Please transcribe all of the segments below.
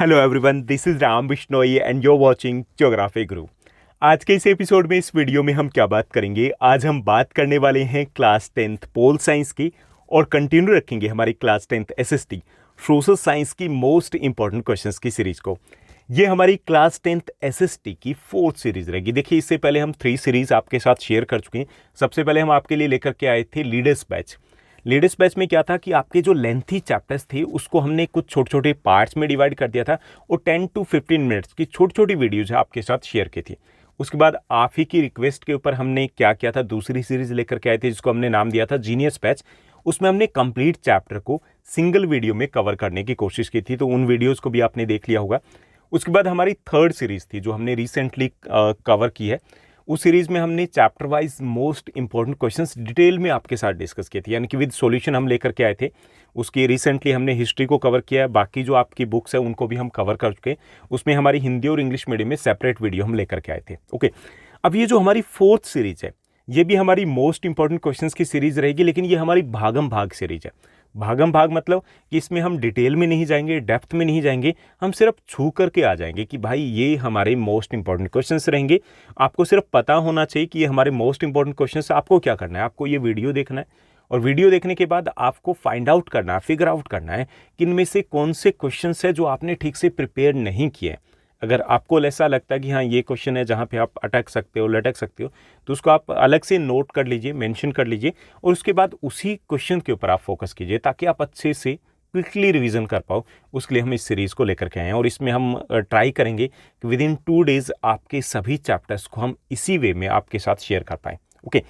Hello everyone, this is Ram Bishnoi and you're watching geography गुरु। आज के इस एपिसोड में, इस वीडियो में हम क्या बात करेंगे? आज हम बात करने वाले हैं क्लास 10th पोल साइंस की और कंटिन्यू रखेंगे हमारी class 10th SST social science की मोस्ट इंपॉर्टेंट क्वेश्चंस की सीरीज को। ये हमारी क्लास 10th एसएसटी की 4th सीरीज रहेगी। देखिए, इससे पहले हम 3 सीरीज आपके साथ शेयर कर चुके हैं। सबसे पहले हम आपके लिए लेकर के आए थे लीडर्स बैच। लीडर्स बैच में क्या था कि आपके जो लेंथी चैप्टर्स थे उसको हमने कुछ छोटे छोटे पार्ट्स में डिवाइड कर दिया था और 10 to 15 मिनट्स की छोटी छोटी वीडियोज आपके साथ शेयर की थी। उसके बाद आप ही की रिक्वेस्ट के ऊपर हमने क्या किया था, दूसरी सीरीज लेकर के आए थे जिसको हमने नाम दिया था जीनियस बैच। उसमें हमने कंप्लीट चैप्टर को सिंगल वीडियो में कवर करने की कोशिश की थी, तो उन वीडियोज़ को भी आपने देख लिया होगा। उसके बाद हमारी 3rd सीरीज थी जो हमने रिसेंटली कवर की है। उस सीरीज में हमने chapter wise most important questions detail में आपके साथ डिस्कस किए थे, यानी कि विद सॉल्यूशन हम लेकर के आए थे। उसकी रिसेंटली हमने हिस्ट्री को कवर किया है, बाकी जो आपकी बुक्स है उनको भी हम कवर कर चुके हैं। उसमें हमारी हिंदी और इंग्लिश मीडियम में सेपरेट वीडियो हम लेकर के आए थे। ओके, अब ये जो हमारी 4th सीरीज है ये भी हमारी मोस्ट इंपॉर्टेंट क्वेश्चंस की सीरीज रहेगी, लेकिन ये हमारी भागम भाग सीरीज है। भागम भाग मतलब कि इसमें हम डिटेल में नहीं जाएंगे, डेप्थ में नहीं जाएंगे, हम सिर्फ छू करके आ जाएंगे कि भाई ये हमारे मोस्ट इंपॉर्टेंट क्वेश्चंस रहेंगे। आपको सिर्फ पता होना चाहिए कि ये हमारे मोस्ट इंपॉर्टेंट क्वेश्चंस। आपको क्या करना है, आपको ये वीडियो देखना है और वीडियो देखने के बाद आपको फाइंड आउट करना है, फिगर आउट करना है कि इनमें से कौन से क्वेश्चंस है जो आपने ठीक से प्रिपेयर नहीं किए। अगर आपको ऐसा लगता है कि हाँ ये क्वेश्चन है जहाँ पे आप अटक सकते हो, लटक सकते हो, तो उसको आप अलग से नोट कर लीजिए, मेंशन कर लीजिए और उसके बाद उसी क्वेश्चन के ऊपर आप फोकस कीजिए ताकि आप अच्छे से क्विकली रिवीजन कर पाओ। उसके लिए हम इस सीरीज़ को लेकर के आए हैं और इसमें हम ट्राई करेंगे कि विद इन 2 डेज़ आपके सभी चैप्टर्स को हम इसी वे में आपके साथ शेयर कर पाएँ। ओके,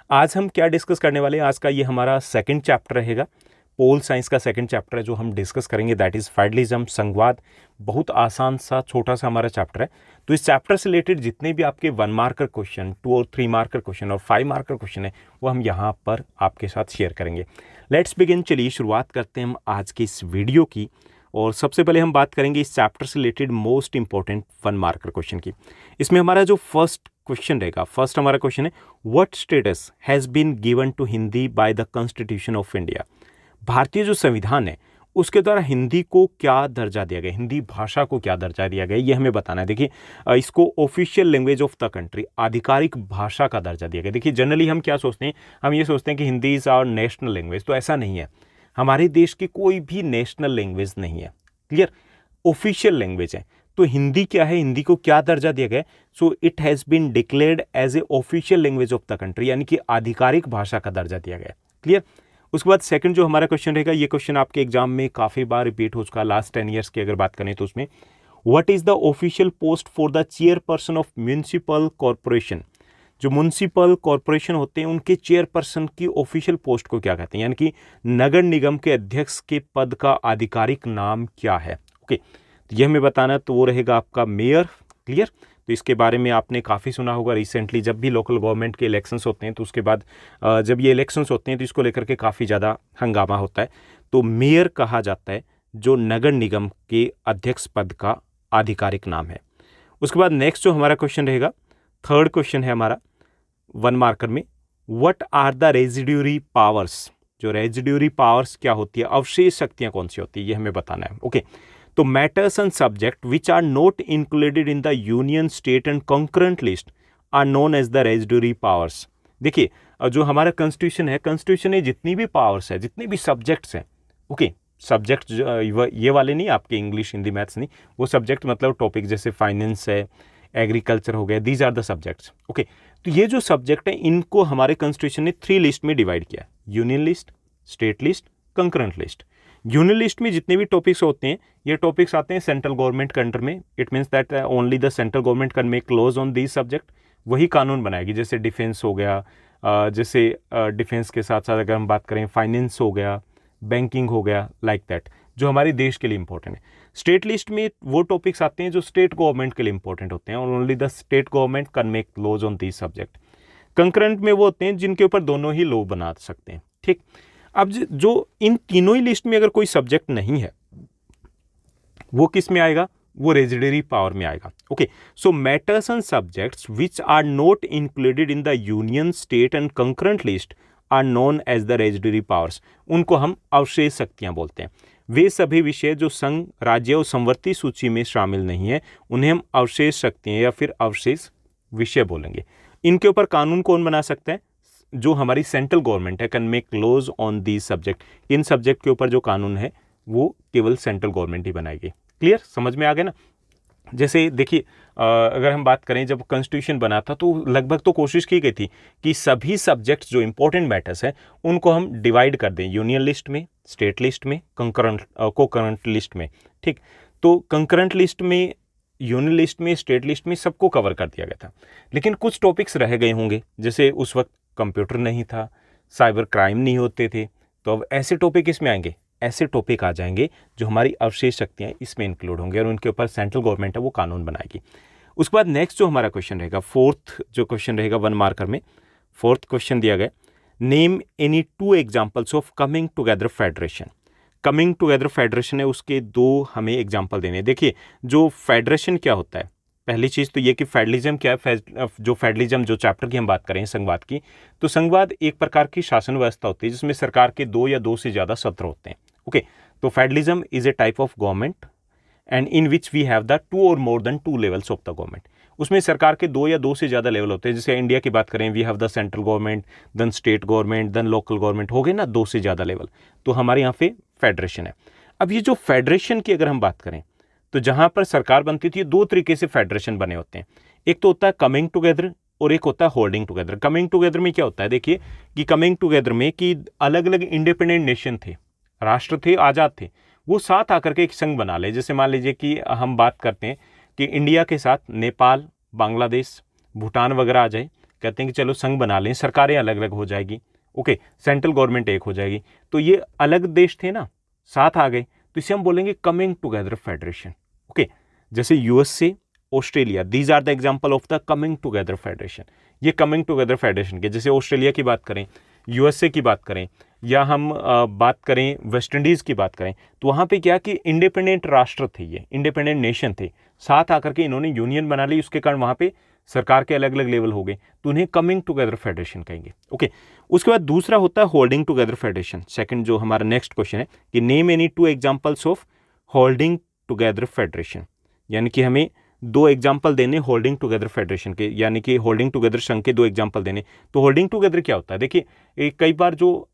आज हम क्या डिस्कस करने वाले हैं? आज का ये हमारा 2nd चैप्टर रहेगा। पोल साइंस का 2nd चैप्टर है जो हम डिस्कस करेंगे, दैट इज़ फेडरलिज्म, संघवाद। बहुत आसान सा छोटा सा हमारा चैप्टर है। तो इस चैप्टर से रिलेटेड जितने भी आपके 1 मार्कर क्वेश्चन, 2 और 3 मार्कर क्वेश्चन और 5 मार्कर क्वेश्चन है वो हम यहाँ पर आपके साथ शेयर करेंगे। Let's begin. चलिए शुरुआत करते हैं हम आज की इस वीडियो की। और सबसे पहले हम बात करेंगे इस चैप्टर से related most important 1 marker question की। इसमें हमारा जो फर्स्ट क्वेश्चन रहेगा, फर्स्ट हमारा क्वेश्चन है, what status has been given to Hindi by the constitution of India. भारतीय जो संविधान है उसके द्वारा हिंदी को क्या दर्जा दिया गया, हिंदी भाषा को क्या दर्जा दिया गया, ये हमें बताना है। देखिए, इसको official language of the country, आधिकारिक भाषा का दर्जा दिया गया। देखिए, जनरली हम क्या सोचते हैं, हम ये सोचते हैं कि Hindi is our national language, तो ऐसा नहीं है। हमारे देश की कोई भी नेशनल लैंग्वेज नहीं है, क्लियर, ऑफिशियल लैंग्वेज है। तो हिंदी क्या है, हिंदी को क्या दर्जा दिया गया? So it has been declared as a official language of the country, यानी कि आधिकारिक भाषा का दर्जा दिया गया, क्लियर। उसके बाद सेकंड जो हमारा क्वेश्चन रहेगा, ये क्वेश्चन आपके एग्जाम में काफ़ी बार रिपीट हो चुका, लास्ट 10 ईयर्स की अगर बात करें तो उसमें, what is the official post for the chairperson of municipal corporation. जो म्यूनिसिपल कॉरपोरेशन होते हैं उनके चेयरपर्सन की ऑफिशियल पोस्ट को क्या कहते हैं, यानी कि नगर निगम के अध्यक्ष के पद का आधिकारिक नाम क्या है। ओके, तो यह हमें बताना, तो वो रहेगा आपका मेयर, क्लियर। तो इसके बारे में आपने काफ़ी सुना होगा, रिसेंटली जब भी लोकल गवर्नमेंट के इलेक्शंस होते हैं तो उसके बाद जब ये इलेक्शंस होते हैं तो इसको लेकर के काफ़ी ज़्यादा हंगामा होता है। तो मेयर कहा जाता है जो नगर निगम के अध्यक्ष पद का आधिकारिक नाम है। उसके बाद नेक्स्ट जो हमारा क्वेश्चन रहेगा, 3rd क्वेश्चन है हमारा 1 मार्कर में, what are the residuary powers. जो रेजिड्यूरी पावर्स क्या होती है, अवशेष शक्तियाँ कौन सी होती है, ये हमें बताना है। ओके, तो matters and subject which are not included in the union, state and concurrent list are known as the residuary powers. देखिए, जो हमारा कॉन्स्टिट्यूशन है, कॉन्स्टिट्यूशन में जितनी भी पावर्स है, जितने भी सब्जेक्ट्स हैं, ओके, सब्जेक्ट ये वाले नहीं, आपके इंग्लिश, हिंदी, मैथ्स नहीं, वो सब्जेक्ट मतलब टॉपिक जैसे फाइनेंस है, एग्रीकल्चर हो गया, these are the subjects. Okay, तो ये जो सब्जेक्ट है इनको हमारे कॉन्स्टिट्यूशन ने 3 लिस्ट में डिवाइड किया, union list, state list, concurrent list. Union list में जितने भी टॉपिक्स होते हैं, ये टॉपिक्स आते हैं सेंट्रल गवर्नमेंट के अंडर में। It means that only the central government can make laws on these subject, वही कानून बनाएगी। जैसे डिफेंस हो गया, जैसे डिफेंस के साथ साथ अगर हम बात करें फाइनेंस हो गया, बैंकिंग हो गया, लाइक दैट, जो हमारे देश के लिए इंपॉर्टेंट है। स्टेट लिस्ट में वो टॉपिक्स आते हैं जो स्टेट गवर्नमेंट के लिए इंपॉर्टेंट होते हैं और only the state government can make laws on these subject. Concurrent में वो होते हैं जिनके ऊपर दोनों ही लॉ बना सकते हैं, ठीक। अब जो इन तीनों ही लिस्ट में अगर कोई सब्जेक्ट नहीं है वो किस में आएगा, वो रेजिडरी पावर में आएगा। Okay, so matters and subjects which are not included in the union, state and concurrent list are known as the residuary powers. उनको हम अवशेष शक्तियां बोलते हैं। वे सभी विषय जो संघ, राज्य और संवर्ती सूची में शामिल नहीं है उन्हें हम अवशेष शक्तियाँ या फिर अवशेष विषय बोलेंगे। इनके ऊपर कानून कौन बना सकता है? जो हमारी सेंट्रल गवर्नमेंट है, can make laws on these subject. इन सब्जेक्ट के ऊपर जो कानून है वो केवल सेंट्रल गवर्नमेंट ही बनाएगी। क्लियर, समझ में आ गया ना? जैसे देखिए, अगर हम बात करें, जब कॉन्स्टिट्यूशन बना था तो लगभग तो कोशिश की गई थी कि सभी सब्जेक्ट्स जो इंपॉर्टेंट मैटर्स हैं उनको हम डिवाइड कर दें, यूनियन लिस्ट में, स्टेट लिस्ट में, कोकरेंट लिस्ट में। ठीक, तो कंकरेंट लिस्ट में, यूनियन लिस्ट में, स्टेट लिस्ट में सबको कवर कर दिया गया था। लेकिन कुछ टॉपिक्स रह गए होंगे, जैसे उस वक्त कंप्यूटर नहीं था, साइबर क्राइम नहीं होते थे, तो अब ऐसे टॉपिक इसमें आएंगे, ऐसे टॉपिक आ जाएंगे जो हमारी अवशेष शक्तियाँ इसमें इंक्लूड होंगे और उनके ऊपर सेंट्रल गवर्नमेंट है वो कानून बनाएगी। उसके बाद नेक्स्ट जो हमारा क्वेश्चन रहेगा, फोर्थ जो क्वेश्चन रहेगा 1 मार्कर में, फोर्थ क्वेश्चन दिया गया, name any 2 examples of coming together federation. Coming together federation है, उसके 2 हमें एग्जाम्पल देने। देखिए, जो फेडरेशन क्या होता है, पहली चीज़ तो ये कि फेडरलिज्म क्या है। जो फेडरलिज्म, जो चैप्टर की हम बात करें संघवाद की, तो संघवाद एक प्रकार की शासन व्यवस्था होती है जिसमें सरकार के 2 या 2 से ज़्यादा सत्र होते हैं। ओके, तो federalism is a type of government and in which we have the 2 और more than 2 levels of the government. उसमें सरकार के 2 या 2 से ज़्यादा लेवल होते हैं। जैसे इंडिया की बात करें, we have the central government, then state government, then local government, हो गए ना 2 से ज़्यादा लेवल, तो हमारे यहाँ पे फेडरेशन है। अब ये जो फेडरेशन की अगर हम बात करें, तो जहाँ पर सरकार बनती थी 2 तरीके से फेडरेशन बने होते हैं। एक तो होता है कमिंग टुगेदर और एक होता है होल्डिंग टुगेदर। कमिंग टुगेदर में क्या होता है, देखिए कि कमिंग टुगेदर में कि अलग अलग इंडिपेंडेंट नेशन थे, राष्ट्र थे, आज़ाद थे, वो साथ आकर के एक संघ बना ले। जैसे मान लीजिए कि हम बात करते हैं कि इंडिया के साथ नेपाल, बांग्लादेश, भूटान वगैरह आ जाए, कहते हैं कि चलो संघ बना लें, सरकारें अलग अलग हो जाएगी, ओके, सेंट्रल गवर्नमेंट एक हो जाएगी। तो ये अलग देश थे ना, साथ आ गए, तो इसे हम बोलेंगे कमिंग टुगेदर फेडरेशन। ओके, जैसे USA, Australia, these are the example of the coming together federation. ये कमिंग टुगेदर फेडरेशन के, जैसे ऑस्ट्रेलिया की बात करें, यूएसए की बात करें, या हम बात करें वेस्ट इंडीज़ की बात करें, तो वहाँ पे क्या कि इंडिपेंडेंट राष्ट्र थे, ये इंडिपेंडेंट नेशन थे, साथ आकर के इन्होंने यूनियन बना ली, उसके कारण वहाँ पे सरकार के अलग अलग लेवल हो गए, तो उन्हें कमिंग टुगेदर फेडरेशन कहेंगे। ओके, उसके बाद दूसरा होता है होल्डिंग टुगेदर फेडरेशन। सेकंड जो हमारा नेक्स्ट क्वेश्चन है कि name any 2 examples of holding together federation, यानी कि हमें 2 एग्जाम्पल देने होल्डिंग टुगेदर फेडरेशन के, यानी कि होल्डिंग टुगेदर संघ के 2 एग्जाम्पल देने। तो होल्डिंग टुगेदर क्या होता है, देखिए कई बार जो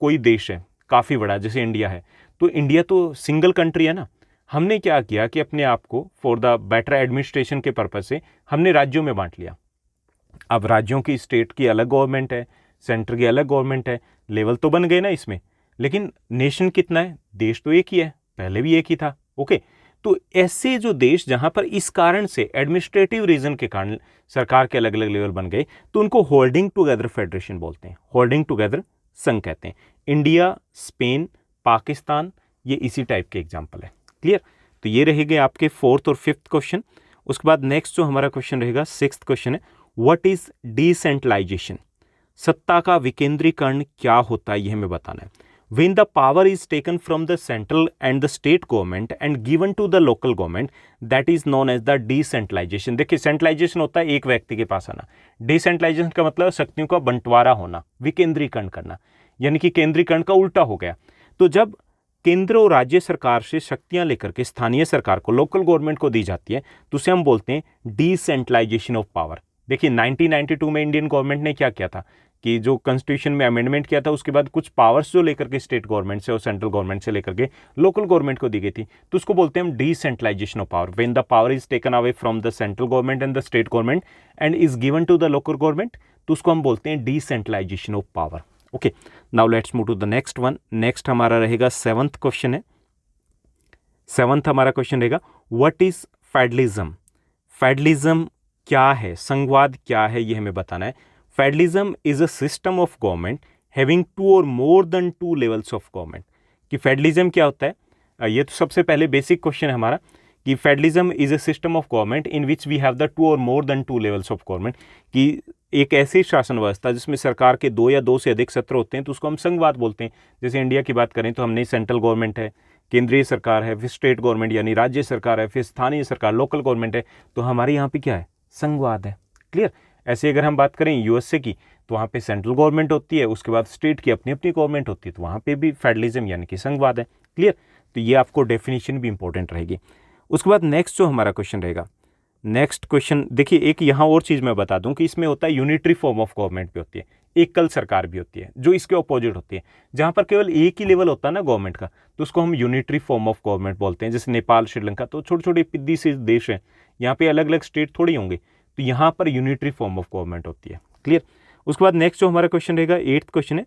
कोई देश है काफ़ी बड़ा, जैसे इंडिया है, तो इंडिया तो सिंगल कंट्री है ना, हमने क्या किया कि अपने आप को फॉर द बेटर एडमिनिस्ट्रेशन के पर्पज से हमने राज्यों में बांट लिया। अब राज्यों की, स्टेट की अलग गवर्नमेंट है, सेंटर की अलग गवर्नमेंट है, लेवल तो बन गए ना इसमें, लेकिन नेशन कितना है, देश तो एक ही है, पहले भी एक ही था। ओके, तो ऐसे जो देश जहां पर इस कारण से एडमिनिस्ट्रेटिव रीजन के कारण सरकार के अलग अलग लेवल बन गए, तो उनको होल्डिंग टुगेदर फेडरेशन बोलते हैं, होल्डिंग टुगेदर संघ कहते हैं। इंडिया, स्पेन, पाकिस्तान, ये इसी टाइप के एग्जाम्पल है। क्लियर, तो ये रहेंगे आपके 4th और 5th क्वेश्चन। उसके बाद नेक्स्ट जो हमारा क्वेश्चन रहेगा 6th क्वेश्चन है, व्हाट इज डिसेंट्रलाइजेशन। सत्ता का विकेंद्रीकरण क्या होता है, ये हमें बताना है। When the power is taken from the central and the state government and given to the local government, that is known as the decentralization। देखिए, सेंट्रलाइजेशन होता है एक व्यक्ति के पास आना, डिसेंट्रलाइजेशन का मतलब शक्तियों का बंटवारा होना, विकेंद्रीकरण करना, यानी कि केंद्रीकरण का उल्टा हो गया। तो जब केंद्र और राज्य सरकार से शक्तियां लेकर के स्थानीय सरकार को, लोकल गवर्नमेंट को दी जाती है, तो उसे हम बोलते हैं डिसेंट्रलाइजेशन ऑफ पावर। देखिए 1992 में इंडियन गवर्नमेंट ने क्या किया था कि जो कॉन्स्टिट्यूशन में अमेंडमेंट किया था, उसके बाद कुछ पावर्स जो लेकर के स्टेट गवर्नमेंट से और सेंट्रल गवर्नमेंट से लेकर के लोकल गवर्नमेंट को दी गई थी, तो उसको बोलते हैं हम decentralization of power. When the power is taken away from the central government and the state government and is given to the local government, तो उसको हम बोलते हैं decentralization of power. Okay, now let's move to the next one. Next हमारा रहेगा 7th question है। 7th हमारा question रहेगा, व्हाट इज फेडरलिज्म। फेडरलिज्म क्या है, संघवाद क्या है, ये हमें बताना है। Federalism is a system of government having 2 और more than 2 levels of government. कि फेडरलिज्म क्या होता है, ये तो सबसे पहले बेसिक क्वेश्चन है हमारा कि federalism is a system of government in which we have the 2 और more than 2 levels of government. कि एक ऐसी शासन व्यवस्था जिसमें सरकार के 2 या 2 से अधिक सत्र होते हैं, तो उसको हम संघवाद बोलते हैं। जैसे इंडिया की बात करें तो हमने सेंट्रल गवर्नमेंट है, केंद्रीय सरकार है, फिर स्टेट गवर्नमेंट यानी राज्य सरकार है, फिर स्थानीय सरकार लोकल गवर्नमेंट है, तो हमारे यहाँ पे क्या है, संघवाद है। क्लियर। ऐसे अगर हम बात करें यूएसए की, तो वहाँ पे सेंट्रल गवर्नमेंट होती है, उसके बाद स्टेट की अपनी अपनी गवर्नमेंट होती है, तो वहाँ पे भी फेडरलिज्म यानी कि संघवाद है। क्लियर। तो ये आपको डेफिनेशन भी इंपॉर्टेंट रहेगी। उसके बाद नेक्स्ट जो हमारा क्वेश्चन रहेगा, नेक्स्ट क्वेश्चन देखिए, एक यहाँ और चीज़ मैं बता दूं कि इसमें होता है यूनिटरी फॉर्म ऑफ गवर्नमेंट भी होती है, एकल सरकार भी होती है, जो इसके ऑपोजिट होती है। जहाँ पर केवल एक ही लेवल होता है ना गवर्नमेंट का, तो उसको हम यूनिटरी फॉर्म ऑफ गवर्नमेंट बोलते हैं। जैसे नेपाल, श्रीलंका, तो छोटे छोटे पिद्दी से देश हैं, यहाँ पे अलग अलग स्टेट थोड़ी होंगे, तो यहाँ पर यूनिटरी फॉर्म ऑफ गवर्नमेंट होती है। क्लियर। उसके बाद नेक्स्ट जो हमारा क्वेश्चन रहेगा, 8th क्वेश्चन है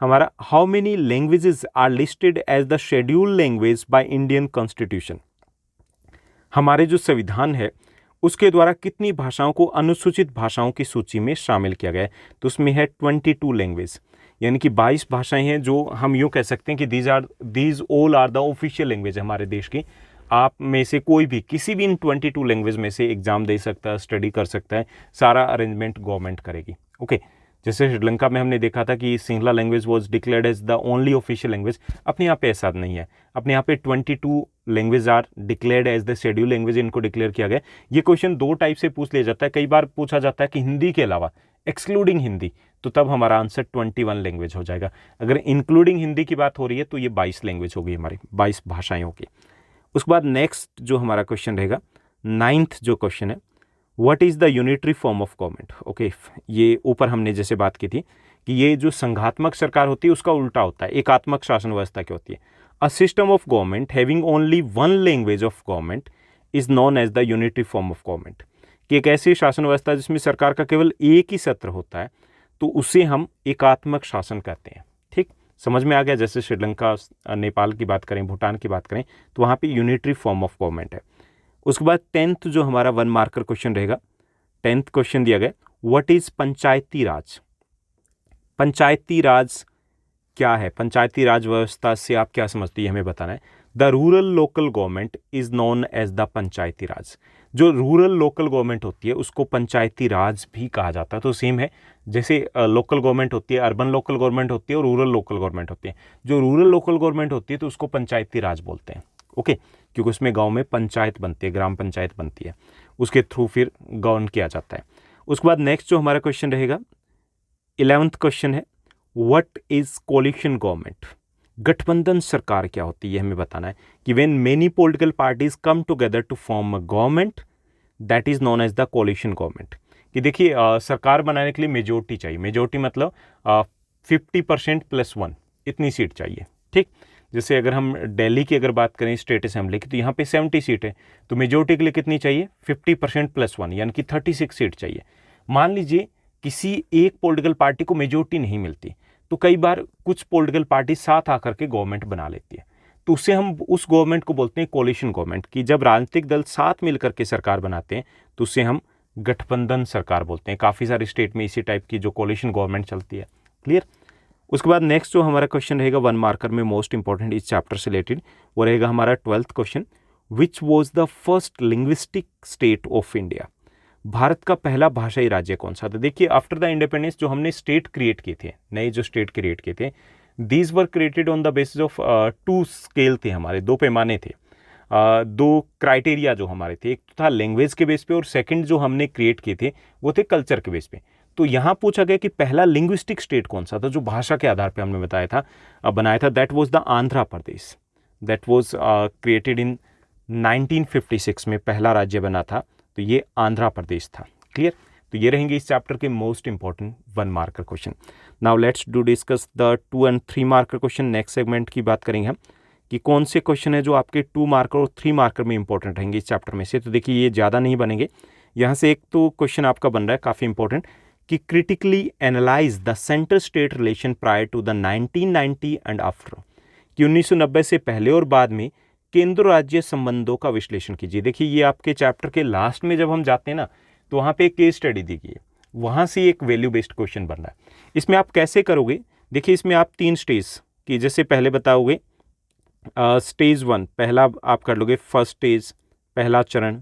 हमारा, how many languages are listed as the schedule language by Indian constitution. हमारे जो संविधान है उसके द्वारा कितनी भाषाओं को अनुसूचित भाषाओं की सूची में शामिल किया गया है, तो उसमें है 22 लैंग्वेज, यानी कि 22 भाषाएं हैं, जो हम यूँ कह सकते हैं कि these all are the official language हमारे देश की। आप में से कोई भी किसी भी इन 22 लैंग्वेज में से एग्जाम दे सकता है, स्टडी कर सकता है, सारा अरेंजमेंट गवर्नमेंट करेगी। ओके। जैसे श्रीलंका में हमने देखा था कि Sinhala language was declared as the only official language, अपने यहाँ पे ऐसा नहीं है। अपने यहाँ पे 22 language are declared as the schedule language, इनको डिक्लेयर किया गया। ये क्वेश्चन 2 टाइप से पूछ लिया जाता है, कई बार पूछा जाता है कि हिंदी के अलावा, एक्सक्लूडिंग हिंदी, तो तब हमारा आंसर 21 लैंग्वेज हो जाएगा। अगर इंक्लूडिंग हिंदी की बात हो रही है तो ये 22 लैंग्वेज होगी, हमारी 22 भाषाएं होगी। उसके बाद नेक्स्ट जो हमारा क्वेश्चन रहेगा, 9th जो क्वेश्चन है, what is the unitary form of government. Okay, ये ऊपर हमने जैसे बात की थी कि ये जो संघात्मक सरकार होती है उसका उल्टा होता है, एकात्मक शासन व्यवस्था की होती है। A system of government having only one language of government is known as the unitary form of government, कि एक ऐसी शासन व्यवस्था जिसमें सरकार का केवल एक ही सत्र होता है, तो उसे हम एकात्मक शासन कहते हैं। ठीक, समझ में आ गया। जैसे श्रीलंका, नेपाल की बात करें, भूटान की बात करें, तो वहाँ पे यूनिटरी फॉर्म ऑफ गवर्नमेंट है। उसके बाद 10th जो हमारा 1 मार्कर क्वेश्चन रहेगा, 10th क्वेश्चन दिया गया, व्हाट इज पंचायती राज। पंचायती राज क्या है, पंचायती राज व्यवस्था से आप क्या समझते हैं, हमें बताना है। The rural local government is known as the panchayati raj. जो रूरल लोकल गवर्नमेंट होती है उसको पंचायती राज भी कहा जाता है। तो सेम है, जैसे लोकल गवर्नमेंट होती है, अर्बन लोकल गवर्नमेंट होती है और रूरल लोकल गवर्नमेंट होती है। जो रूरल लोकल गवर्नमेंट होती है तो उसको पंचायती राज बोलते हैं। ओके, क्योंकि उसमें गांव में पंचायत बनती है, ग्राम पंचायत बनती है, उसके थ्रू फिर गवर्न किया जाता है। उसके बाद नेक्स्ट जो हमारा क्वेश्चन रहेगा, 11th क्वेश्चन है, व्हाट इज कोलिशन गवर्नमेंट। गठबंधन सरकार क्या होती है, हमें बताना है कि when many political parties come together to form a government that is known as the coalition government. कि देखिए सरकार बनाने के लिए मेजोरिटी चाहिए, मेजोरिटी मतलब 50% + 1 इतनी सीट चाहिए। ठीक, जैसे अगर हम दिल्ली की अगर बात करें स्टेट असेंबली की, तो यहाँ पे 70 सीट है, तो मेजोरिटी के लिए कितनी चाहिए, 50% + 1 यानी कि 36 सीट चाहिए। मान लीजिए किसी एक पॉलिटिकल पार्टी को मेजोरिटी नहीं मिलती, तो कई बार कुछ पॉलिटिकल पार्टी साथ आकर के गवर्नमेंट बना लेती है, तो उससे हम उस गवर्नमेंट को बोलते हैं कोलिशन गवर्नमेंट। कि जब राजनीतिक दल साथ मिलकर के सरकार बनाते हैं तो उससे हम गठबंधन सरकार बोलते हैं। काफ़ी सारे स्टेट में इसी टाइप की जो कोलिशन गवर्नमेंट चलती है। क्लियर। उसके बाद नेक्स्ट जो हमारा क्वेश्चन रहेगा 1 मार्कर में, मोस्ट इंपॉर्टेंट इस चैप्टर से रिलेटेड, वो रहेगा हमारा 12th question, which was the first linguistic state of India. Bharat का पहला भाषाई राज्य कौन सा था। देखिए आफ्टर द इंडिपेंडेंस जो हमने स्टेट क्रिएट किए थे, नए जो स्टेट क्रिएट किए थे, these were created on the basis of 2 scale थे हमारे, 2 पैमाने थे, 2 क्राइटेरिया जो हमारे थे। एक तो था लैंग्वेज के बेस पे और सेकंड जो हमने क्रिएट किए थे वो थे कल्चर के बेस पे। तो यहाँ पूछा गया कि पहला लिंग्विस्टिक स्टेट कौन सा था जो भाषा के आधार पे हमने बनाया था, that was the Andhra Pradesh. That was created in 1956 में पहला राज्य बना था, तो ये आंध्र प्रदेश था। क्लियर। तो ये रहेंगे इस चैप्टर के most important 1 marker question. Now let's do discuss the 2 and 3 marker question. Next segment की बात करेंगे हम कि कौन से क्वेश्चन है जो आपके 2 मार्कर और 3 मार्कर में इंपॉर्टेंट रहेंगे इस चैप्टर में से। तो देखिए ये ज़्यादा नहीं बनेंगे। यहाँ से एक तो क्वेश्चन आपका बन रहा है काफ़ी इंपॉर्टेंट कि critically analyse the centre state relation prior to the 1990 and after, कि 1990 से पहले और बाद में केंद्र राज्य संबंधों का विश्लेषण कीजिए। देखिए ये आपके चैप्टर के लास्ट में जब हम जाते हैं ना, तो वहाँ पे एक केस स्टडी दी गई है, वहाँ से एक वैल्यू बेस्ड क्वेश्चन बन रहा है। इसमें आप कैसे करोगे, देखिए इसमें आप 3 स्टेज की जैसे पहले बताओगे, स्टेज 1 पहला आप कर लोगे, फर्स्ट स्टेज पहला चरण,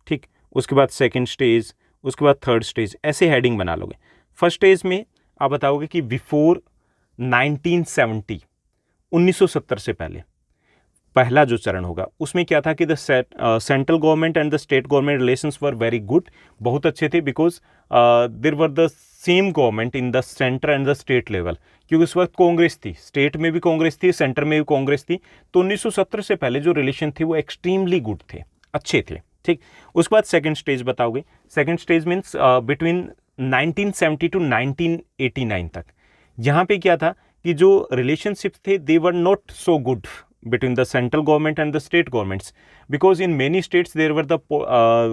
ठीक, उसके बाद सेकंड स्टेज, उसके बाद थर्ड स्टेज, ऐसे हेडिंग बना लोगे। फर्स्ट स्टेज में आप बताओगे कि बिफोर 1970 1970 से पहले पहला जो चरण होगा उसमें क्या था कि the central government and the state government relations were very good, बहुत अच्छे थे, because there were the same government in the centre and the state level, क्योंकि उस वक्त कांग्रेस थी, स्टेट में भी कांग्रेस थी, सेंटर में भी कांग्रेस थी, तो 1970 से पहले जो रिलेशन थे वो एक्सट्रीमली गुड थे, अच्छे थे। ठीक, उसके बाद सेकंड स्टेज बताओगे। Second stage means between 1970 to 1989 तक। यहाँ पे क्या था कि जो रिलेशनशिप थे they were not so good between the central government and the state governments, because in many states there were the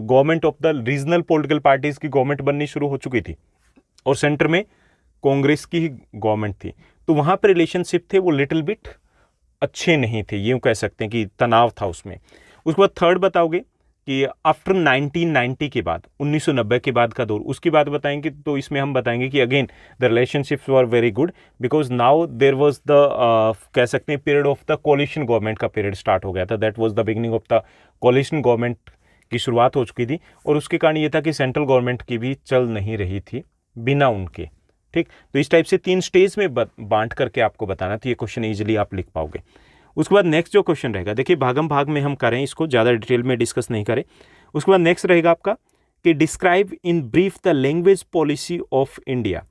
government of the regional political parties की government बननी शुरू हो चुकी थी और सेंटर में कांग्रेस की ही गवर्नमेंट थी, तो वहाँ पर रिलेशनशिप थे वो लिटिल बिट अच्छे नहीं थे, यूँ कह सकते हैं कि तनाव था उसमें। उसके बाद थर्ड बताओगे कि आफ्टर 1990 के बाद, 1990 के बाद का दौर, उसकी बात बताएंगे, तो इसमें हम बताएंगे कि again the relationships were very good, because now there was the कह सकते हैं period of the coalition government का पीरियड स्टार्ट हो गया था, that was the beginning of the coalition government की शुरुआत हो चुकी थी, और उसके कारण ये था कि सेंट्रल गवर्नमेंट की भी चल नहीं रही थी बिना उनके। ठीक, तो इस टाइप से 3 स्टेज में बांट करके आपको बताना, तो ये क्वेश्चन ईजिली आप लिख पाओगे। उसके बाद नेक्स्ट जो क्वेश्चन रहेगा, देखिए भागम भाग में हम करें, इसको ज़्यादा डिटेल में डिस्कस नहीं करें। उसके बाद नेक्स्ट रहेगा आपका कि describe in brief the language policy of India.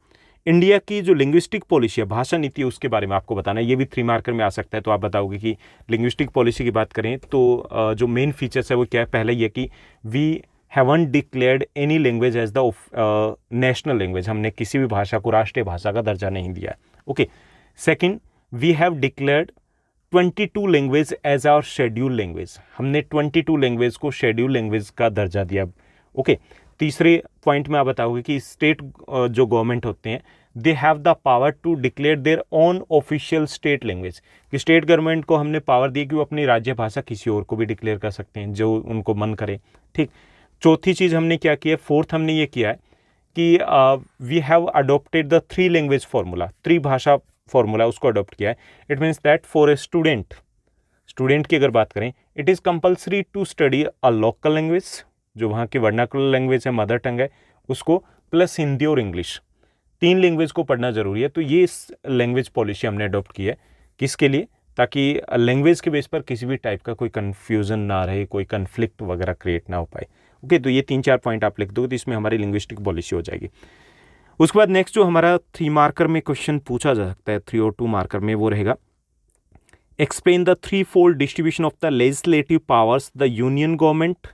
India की जो लिंग्विस्टिक पॉलिसी है, भाषा नीति, उसके बारे में आपको बताना है। ये भी 3 मार्कर में आ सकता है, तो आप बताओगे कि लिंग्विस्टिक पॉलिसी की बात करें तो जो मेन फीचर्स है वो क्या है। पहले ये कि we haven't declared any language as the national language, हमने किसी भी भाषा को राष्ट्रीय भाषा का दर्जा नहीं दिया है। Okay, second, we have declared 22 language as our schedule language, हमने 22 लैंग्वेज को शेड्यूल लैंग्वेज का दर्जा दिया। ओके, तीसरे पॉइंट में आप बताओगे कि स्टेट जो गवर्नमेंट होते हैं they have the power to declare their own official state language, कि स्टेट गवर्नमेंट को हमने पावर दी कि वो अपनी राज्य भाषा किसी और को भी डिक्लेयर कर सकते हैं जो उनको मन करे। ठीक, चौथी चीज़ हमने क्या किया, फोर्थ हमने ये किया है कि we have adopted the 3 language formula, त्रिभाषा फॉर्मूला उसको अडॉप्ट किया है। It means that for a student की अगर बात करें, it is compulsory to study a local language, जो वहाँ की वर्नाकुलर लैंग्वेज है, मदर टंग है उसको, प्लस हिंदी और इंग्लिश, 3 लैंग्वेज को पढ़ना जरूरी है। तो ये लैंग्वेज पॉलिसी हमने अडॉप्ट की है, किसके लिए, ताकि लैंग्वेज के बेस पर किसी भी टाइप का कोई कन्फ्यूजन ना रहे, कोई कन्फ्लिक्ट वगैरह क्रिएट ना हो पाए। ओके, तो ये 3-4 पॉइंट आप लिख दोगे तो इसमें हमारी लिंग्विस्टिक पॉलिसी हो जाएगी। उसके बाद नेक्स्ट जो हमारा 3 मार्कर में क्वेश्चन पूछा जा सकता है, 3 और 2 मार्कर में, वो रहेगा explain the 3-fold distribution of the legislative powers the union government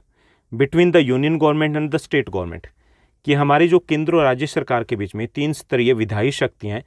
between the union government and the state government, कि हमारी जो केंद्र और राज्य सरकार के बीच में 3 स्तरीय विधायी शक्तियाँ हैं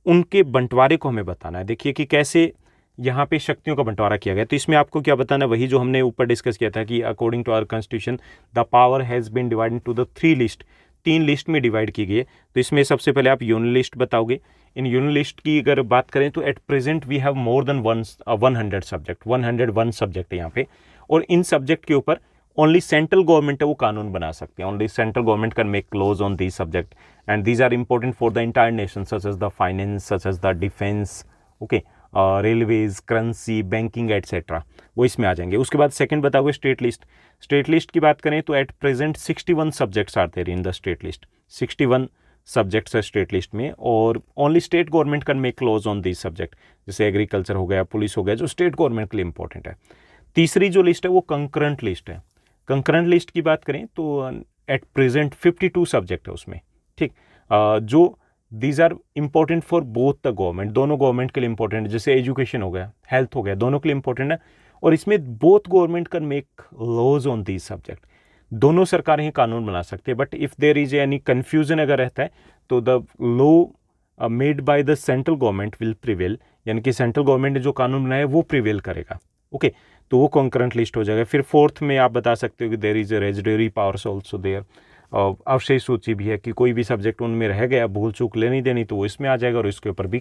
उनके बंटवारे को हमें बताना है। देखिए कि कैसे यहाँ पे शक्तियों का बंटवारा किया गया, तो इसमें आपको क्या बताना है, वही जो हमने ऊपर डिस्कस किया था कि according to our constitution the power has been divided to the 3 list, 3 list में डिवाइड की गई है। तो इसमें सबसे पहले आप यूनियन लिस्ट बताओगे। इन यूनियन लिस्ट की अगर बात करें तो at present we have more than 100 subject, 101 subject है यहाँ पे, और इन सब्जेक्ट के ऊपर ओनली सेंट्रल गवर्नमेंट है वो कानून बना सकते हैं। Only central government can make laws on these subject and these are important for the entire nation, such as the finance, such as the defence, okay, railways, currency, banking etcetera, वो इसमें आ जाएंगे। उसके बाद सेकंड बताओगे state list. State list की बात करें तो at present 61 subjects are there in the state list, 61 subjects है स्टेट लिस्ट में, और only state government can make laws on these subject, जैसे एग्रीकल्चर हो गया, पुलिस हो गया, जो स्टेट गवर्नमेंट के लिए इंपॉर्टेंट है। तीसरी जो लिस्ट है वो कंकरेंट लिस्ट है। कंकरेंट लिस्ट की बात करें तो एट प्रेजेंट 52 सब्जेक्ट है उसमें। ठीक, जो these are important for both the government, दोनों गवर्नमेंट के लिए इंपॉर्टेंट है, जैसे एजुकेशन हो गया, हेल्थ हो गया, दोनों के लिए इंपॉर्टेंट है, और इसमें both government can make laws on these subject, दोनों सरकारें ही कानून बना सकते हैं। But if there is any confusion अगर रहता है तो the law made by the central government will prevail, यानी कि सेंट्रल गवर्नमेंट ने जो कानून बनाया वो प्रिवेल करेगा। ओके, तो वो कॉन्करेंट लिस्ट हो जाएगा। फिर फोर्थ में आप बता सकते हो कि there is a residuary powers also there, अवशेष सूची भी है कि कोई भी सब्जेक्ट उनमें रह गया, भूल चूक लेनी देनी, तो वो इसमें आ जाएगा और इसके ऊपर भी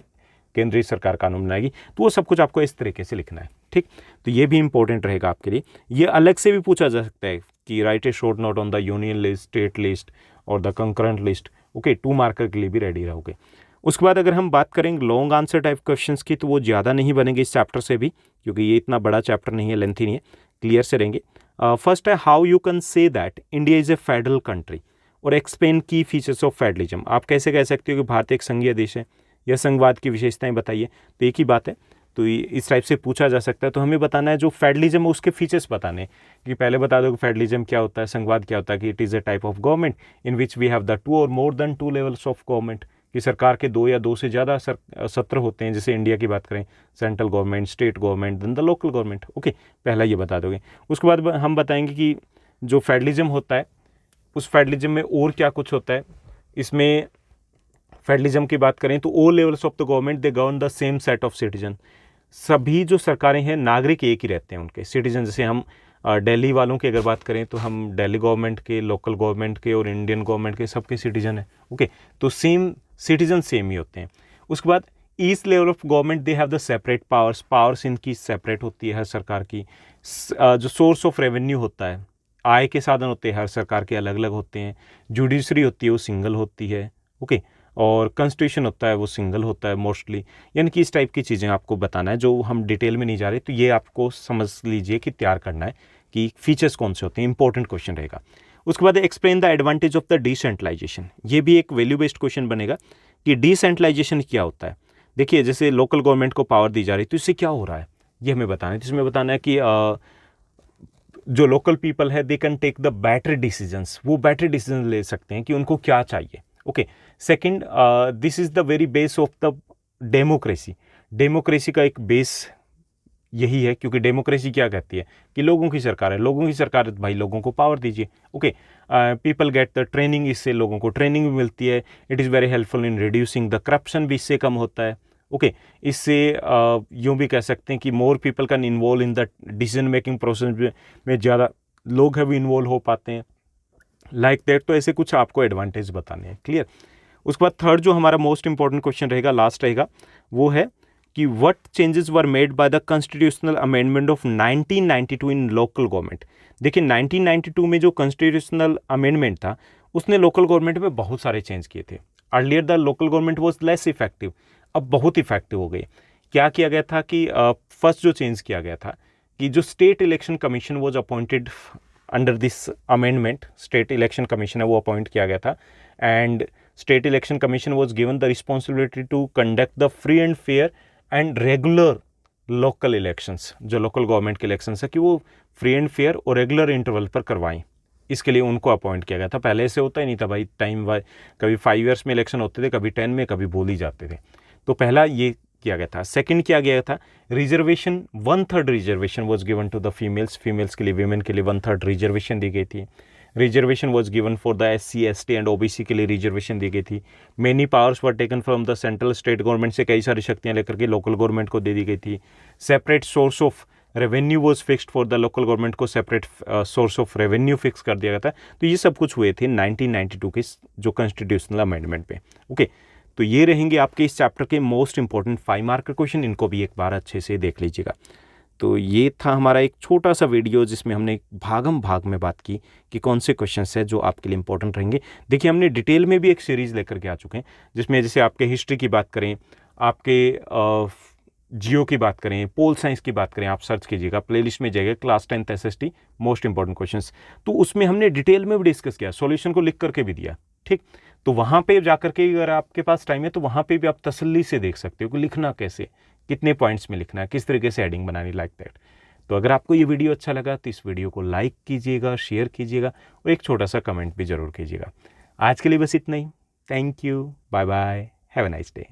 केंद्रीय सरकार कानून बनाएगी। तो वो सब कुछ आपको इस तरीके से लिखना है। ठीक, तो ये भी इंपॉर्टेंट रहेगा आपके लिए। ये अलग से भी पूछा जा सकता है कि write a short note on the union list, state list और the concurrent list. Okay, 2 marker के लिए भी रेडी रहोगे। उसके बाद अगर हम बात करेंगे लॉन्ग आंसर टाइप क्वेश्चंस की, तो वो ज़्यादा नहीं बनेंगे इस चैप्टर से भी, क्योंकि ये इतना बड़ा चैप्टर नहीं है, लेंथी नहीं है, क्लियर से रहेंगे। फर्स्ट है how you can say that India is a federal country, और एक्सप्लेन की फीचर्स ऑफ फेडरलिज्म। आप कैसे कह सकते हो कि भारत एक संघीय देश है, या संघवाद की विशेषताएं बताइए। तो एक ही बात है, तो इस टाइप से पूछा जा सकता है। तो हमें बताना है जो फेडरलिज्म है उसके फीचर्स बताने हैं, कि पहले बता दो कि फेडरलिज्म क्या होता है, संघवाद क्या होता है, कि it is a type of government in which we have the 2 और more than 2 levels of government, कि सरकार के 2 या 2 से ज़्यादा सत्र होते हैं। जैसे इंडिया की बात करें, central government, state government, then the local government. Okay, पहला ये बता दोगे। उसके बाद हम बताएंगे कि जो फेडरलिज्म होता है उस फेडरलिज्म में और क्या कुछ होता है। इसमें फेडरलिज्म की बात करें तो all levels of the government they govern the same set of citizen. सभी जो सरकारें हैं नागरिक एक ही रहते हैं, उनके सिटीजन। जैसे हम दिल्ली वालों की अगर बात करें तो हम दिल्ली गवर्नमेंट के, लोकल गवर्नमेंट के और इंडियन गवर्नमेंट के सबके सिटीजन हैं। ओके, तो सेम सिटीजन सेम ही होते हैं। उसके बाद east level of government they have the separate powers इनकी सेपरेट होती है हर सरकार की। जो सोर्स ऑफ रेवेन्यू होता है, आय के साधन होते हैं हर सरकार के अलग अलग होते हैं। जुडिशरी होती है वो सिंगल होती है। ओके, और कॉन्स्टिट्यूशन होता है वो सिंगल होता है मोस्टली। यानी कि इस टाइप की चीज़ें आपको बताना है, जो हम डिटेल में नहीं जा रहे, तो ये आपको समझ लीजिए कि तैयार करना है कि फीचर्स कौन से होते हैं। इंपॉर्टेंट क्वेश्चन रहेगा। उसके बाद explain the advantage of the decentralisation. ये भी एक वैल्यू बेस्ड क्वेश्चन बनेगा कि डिसेंट्रलाइजेशन क्या होता है। देखिए, जैसे लोकल गवर्नमेंट को पावर दी जा रही है तो इससे क्या हो रहा है ये हमें बताना है। इसमें बताना है कि जो लोकल पीपल है they can take the better decisions, वो बेटर डिसीजन ले सकते हैं कि उनको क्या चाहिए। Okay, second, this is the very base of the democracy. Democracy का एक बेस यही है, क्योंकि डेमोक्रेसी क्या कहती है कि लोगों की सरकार है, लोगों की सरकार है तो भाई लोगों को पावर दीजिए। Okay, people get the training, इससे लोगों को ट्रेनिंग भी मिलती है। It is very helpful in reducing the corruption, भी इससे कम होता है। ओके, इससे यूँ भी कह सकते हैं कि more people can involve in the decision making process में ज़्यादा लोग है वो इन्वॉल्व हो पाते हैं, लाइक दैट। तो ऐसे कुछ आपको एडवांटेज बताने हैं। क्लियर। उसके बाद थर्ड जो हमारा मोस्ट इंपॉर्टेंट क्वेश्चन रहेगा, लास्ट रहेगा, वो है कि what changes were made by the constitutional amendment of 1992 in local government. देखिए 1992 में जो कॉन्स्टिट्यूशनल अमेंडमेंट था उसने लोकल गवर्नमेंट में बहुत सारे चेंज किए थे। Earlier the local government was less effective, अब बहुत इफेक्टिव हो गई। क्या किया गया था कि फर्स्ट जो चेंज किया गया था कि जो state election commission was appointed under this amendment, state election commission है वो अपॉइंट किया गया था, and state election commission was given the responsibility to conduct the free and fair and regular local elections. जो लोकल गवर्नमेंट के elections है कि वो फ्री एंड फेयर और रेगुलर इंटरवल पर करवाएं, इसके लिए उनको अपॉइंट किया गया था। पहले ऐसे होता ही नहीं था भाई, टाइम वाइज कभी 5 ईयर्स में इलेक्शन होते थे, कभी 10 में, कभी बोल ही जाते थे। तो पहला ये किया गया था। सेकंड किया गया था reservation, 1/3 reservation was given to the females, females के लिए, वीमेन के लिए 1/3 रिजर्वेशन दी गई थी। Reservation was given for the SC ST and OBC के लिए रिजर्वेशन दी गई थी। Many powers were taken from the central, state government से कई सारी शक्तियाँ लेकर के लोकल गवर्नमेंट को दे दी गई थी। Separate source of revenue was fixed for the local government को separate source of revenue fix कर दिया गया था। तो ये सब कुछ हुए थे 1992 के जो कॉन्स्टिट्यूशनल अमेंडमेंट पे। ओके, तो ये रहेंगे आपके इस चैप्टर के मोस्ट इंपॉर्टेंट 5 मार्क के क्वेश्चन, इनको भी एक बार अच्छे से देख लीजिएगा। तो ये था हमारा एक छोटा सा वीडियो जिसमें हमने भागम भाग में बात की कि कौन से क्वेश्चंस है जो आपके लिए इंपॉर्टेंट रहेंगे। देखिए हमने डिटेल में भी एक सीरीज़ लेकर के आ चुके हैं, जिसमें जैसे आपके हिस्ट्री की बात करें, आपके जियो की बात करें, पोल साइंस की बात करें, आप सर्च कीजिएगा, प्लेलिस्ट में जाइएगा class 10th SST most important questions. तो उसमें हमने डिटेल में भी डिस्कस किया, सॉल्यूशन को लिख करके भी दिया। ठीक, तो वहाँ पे जाकर के अगर आपके पास टाइम है तो वहाँ पे भी आप तसल्ली से देख सकते हो कि लिखना कैसे, कितने पॉइंट्स में लिखना है, किस तरीके से हेडिंग बनानी, लाइक दैट। तो अगर आपको ये वीडियो अच्छा लगा तो इस वीडियो को लाइक कीजिएगा, शेयर कीजिएगा और एक छोटा सा कमेंट भी ज़रूर कीजिएगा। आज के लिए बस इतना ही। Thank you, bye bye, have a nice day.